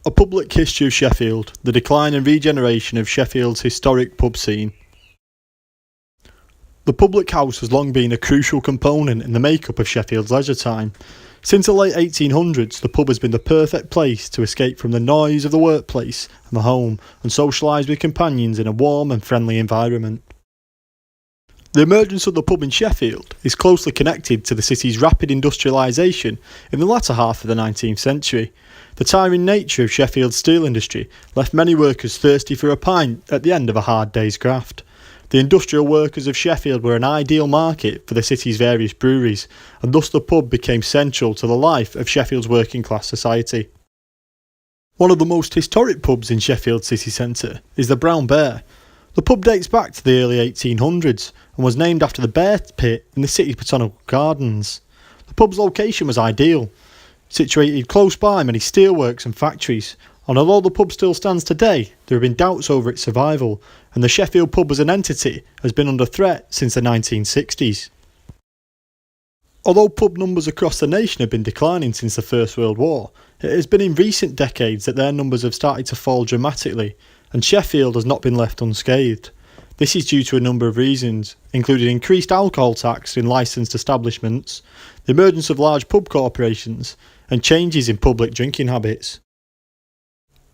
A Public History of Sheffield, the decline and regeneration of Sheffield's historic pub scene. The public house has long been a crucial component in the make-up of Sheffield's leisure time. Since the late 1800s, the pub has been the perfect place to escape from the noise of the workplace and the home and socialise with companions in a warm and friendly environment. The emergence of the pub in Sheffield is closely connected to the city's rapid industrialisation in the latter half of the 19th century. The tiring nature of Sheffield's steel industry left many workers thirsty for a pint at the end of a hard day's graft. The industrial workers of Sheffield were an ideal market for the city's various breweries, and thus the pub became central to the life of Sheffield's working class society. One of the most historic pubs in Sheffield city centre is the Brown Bear. The pub dates back to the early 1800s and was named after the bear pit in the city's botanical gardens. The pub's location was ideal, situated close by many steelworks and factories, and although the pub still stands today, there have been doubts over its survival, and the Sheffield pub as an entity has been under threat since the 1960s. Although pub numbers across the nation have been declining since the First World War, it has been in recent decades that their numbers have started to fall dramatically, and Sheffield has not been left unscathed. This is due to a number of reasons, including increased alcohol tax in licensed establishments, the emergence of large pub corporations, and changes in public drinking habits.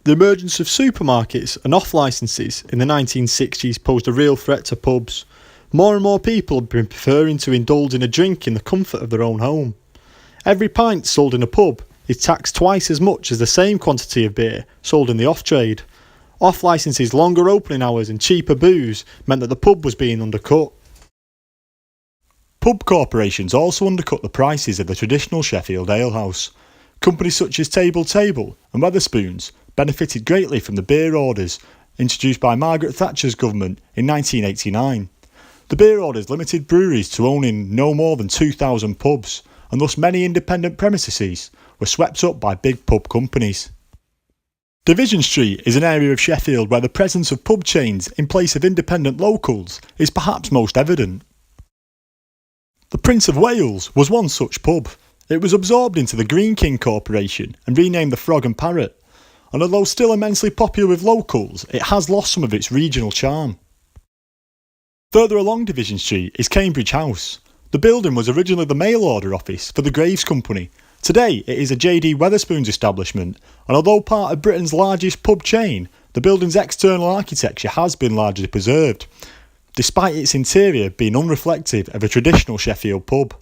The emergence of supermarkets and off-licences in the 1960s posed a real threat to pubs. More and more people have been preferring to indulge in a drink in the comfort of their own home. Every pint sold in a pub is taxed twice as much as the same quantity of beer sold in the off-trade. Off-licences, longer opening hours and cheaper booze meant that the pub was being undercut. Pub corporations also undercut the prices of the traditional Sheffield alehouse. Companies such as Table and Wetherspoons benefited greatly from the beer orders introduced by Margaret Thatcher's government in 1989. The beer orders limited breweries to owning no more than 2,000 pubs, and thus many independent premises were swept up by big pub companies. Division Street is an area of Sheffield where the presence of pub chains in place of independent locals is perhaps most evident. The Prince of Wales was one such pub. It was absorbed into the Green King Corporation and renamed the Frog and Parrot, and although still immensely popular with locals, it has lost some of its regional charm. Further along Division Street is Cambridge House. The building was originally the mail order office for the Graves Company. Today it is a J.D. Wetherspoons establishment, and although part of Britain's largest pub chain, the building's external architecture has been largely preserved, despite its interior being unreflective of a traditional Sheffield pub.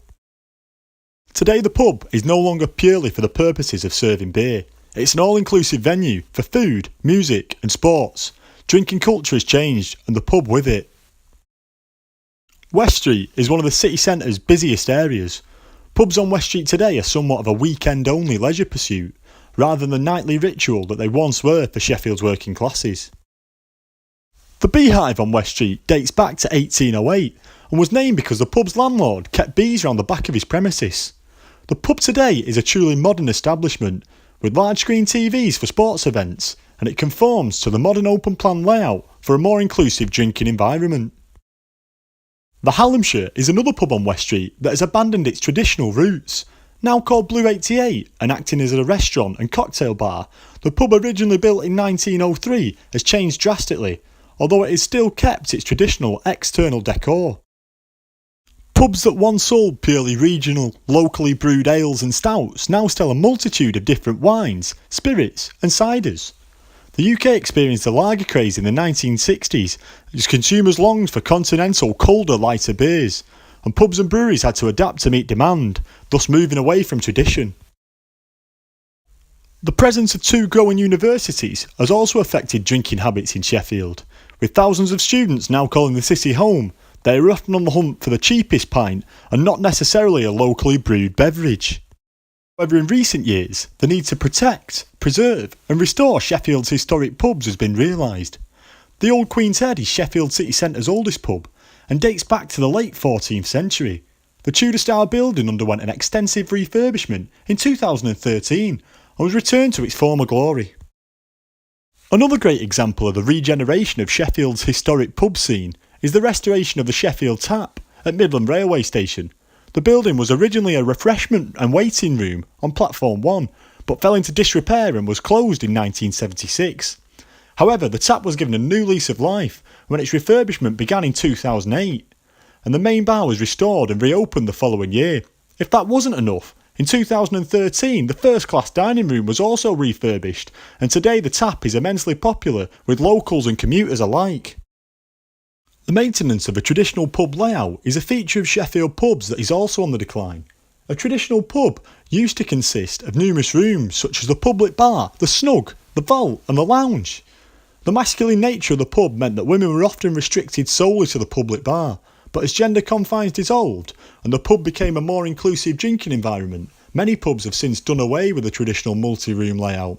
Today the pub is no longer purely for the purposes of serving beer. It's an all-inclusive venue for food, music and sports. Drinking culture has changed and the pub with it. West Street is one of the city centre's busiest areas. Pubs on West Street today are somewhat of a weekend-only leisure pursuit, rather than the nightly ritual that they once were for Sheffield's working classes. The Beehive on West Street dates back to 1808 and was named because the pub's landlord kept bees around the back of his premises. The pub today is a truly modern establishment with large screen TVs for sports events, and it conforms to the modern open plan layout for a more inclusive drinking environment. The Hallamshire is another pub on West Street that has abandoned its traditional roots. Now called Blue 88 and acting as a restaurant and cocktail bar, the pub originally built in 1903 has changed drastically, although it has still kept its traditional external decor. Pubs that once sold purely regional, locally brewed ales and stouts now sell a multitude of different wines, spirits and ciders. The UK experienced a lager craze in the 1960s as consumers longed for continental, colder, lighter beers, and pubs and breweries had to adapt to meet demand, thus moving away from tradition. The presence of two growing universities has also affected drinking habits in Sheffield. With thousands of students now calling the city home, they are often on the hunt for the cheapest pint and not necessarily a locally brewed beverage. However, in recent years, the need to protect, preserve and restore Sheffield's historic pubs has been realised. The Old Queen's Head is Sheffield city centre's oldest pub and dates back to the late 14th century. The Tudor-style building underwent an extensive refurbishment in 2013 and was returned to its former glory. Another great example of the regeneration of Sheffield's historic pub scene is the restoration of the Sheffield Tap at Midland Railway Station. The building was originally a refreshment and waiting room on Platform 1, but fell into disrepair and was closed in 1976. However, the tap was given a new lease of life when its refurbishment began in 2008, and the main bar was restored and reopened the following year. If that wasn't enough, in 2013 the first-class dining room was also refurbished, and today the tap is immensely popular with locals and commuters alike. The maintenance of a traditional pub layout is a feature of Sheffield pubs that is also on the decline. A traditional pub used to consist of numerous rooms such as the public bar, the snug, the vault and the lounge. The masculine nature of the pub meant that women were often restricted solely to the public bar, but as gender confines dissolved and the pub became a more inclusive drinking environment, many pubs have since done away with the traditional multi-room layout.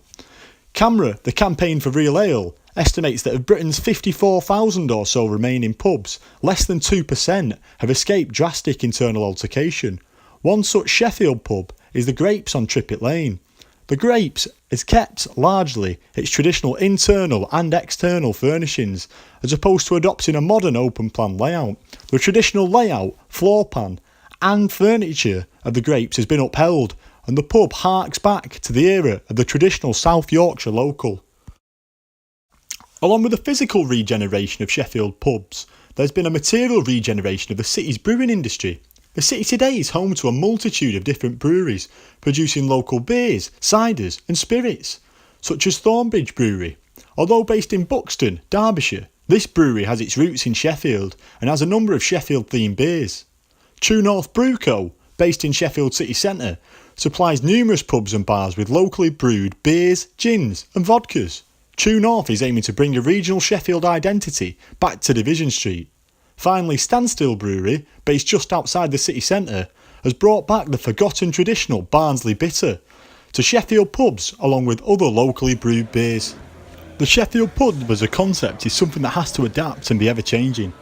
CAMRA, the Campaign for Real Ale, estimates that of Britain's 54,000 or so remaining pubs, less than 2% have escaped drastic internal altercation. One such Sheffield pub is the Grapes on Trippet Lane. The Grapes has kept, largely, its traditional internal and external furnishings, as opposed to adopting a modern open-plan layout. The traditional layout, floor plan and furniture of the Grapes has been upheld, and the pub harks back to the era of the traditional South Yorkshire local. Along with the physical regeneration of Sheffield pubs, there's been a material regeneration of the city's brewing industry. The city today is home to a multitude of different breweries, producing local beers, ciders and spirits, such as Thornbridge Brewery. Although based in Buxton, Derbyshire, this brewery has its roots in Sheffield and has a number of Sheffield-themed beers. True North Brew Co., based in Sheffield city centre, supplies numerous pubs and bars with locally brewed beers, gins and vodkas. True North is aiming to bring a regional Sheffield identity back to Division Street. Finally, Standstill Brewery, based just outside the city centre, has brought back the forgotten traditional Barnsley Bitter to Sheffield pubs along with other locally brewed beers. The Sheffield pub as a concept is something that has to adapt and be ever changing.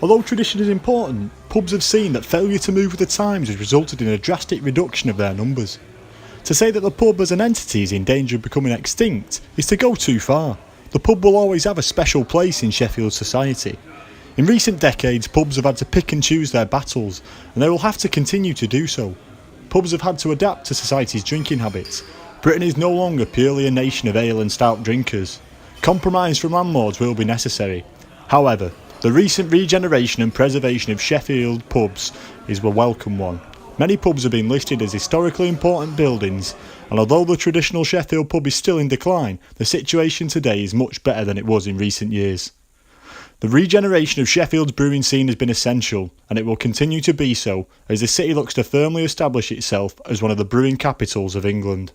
Although tradition is important, pubs have seen that failure to move with the times has resulted in a drastic reduction of their numbers. To say that the pub as an entity is in danger of becoming extinct is to go too far. The pub will always have a special place in Sheffield society. In recent decades, pubs have had to pick and choose their battles, and they will have to continue to do so. Pubs have had to adapt to society's drinking habits. Britain is no longer purely a nation of ale and stout drinkers. Compromise from landlords will be necessary. However, the recent regeneration and preservation of Sheffield pubs is a welcome one. Many pubs have been listed as historically important buildings, and although the traditional Sheffield pub is still in decline, the situation today is much better than it was in recent years. The regeneration of Sheffield's brewing scene has been essential, and it will continue to be so as the city looks to firmly establish itself as one of the brewing capitals of England.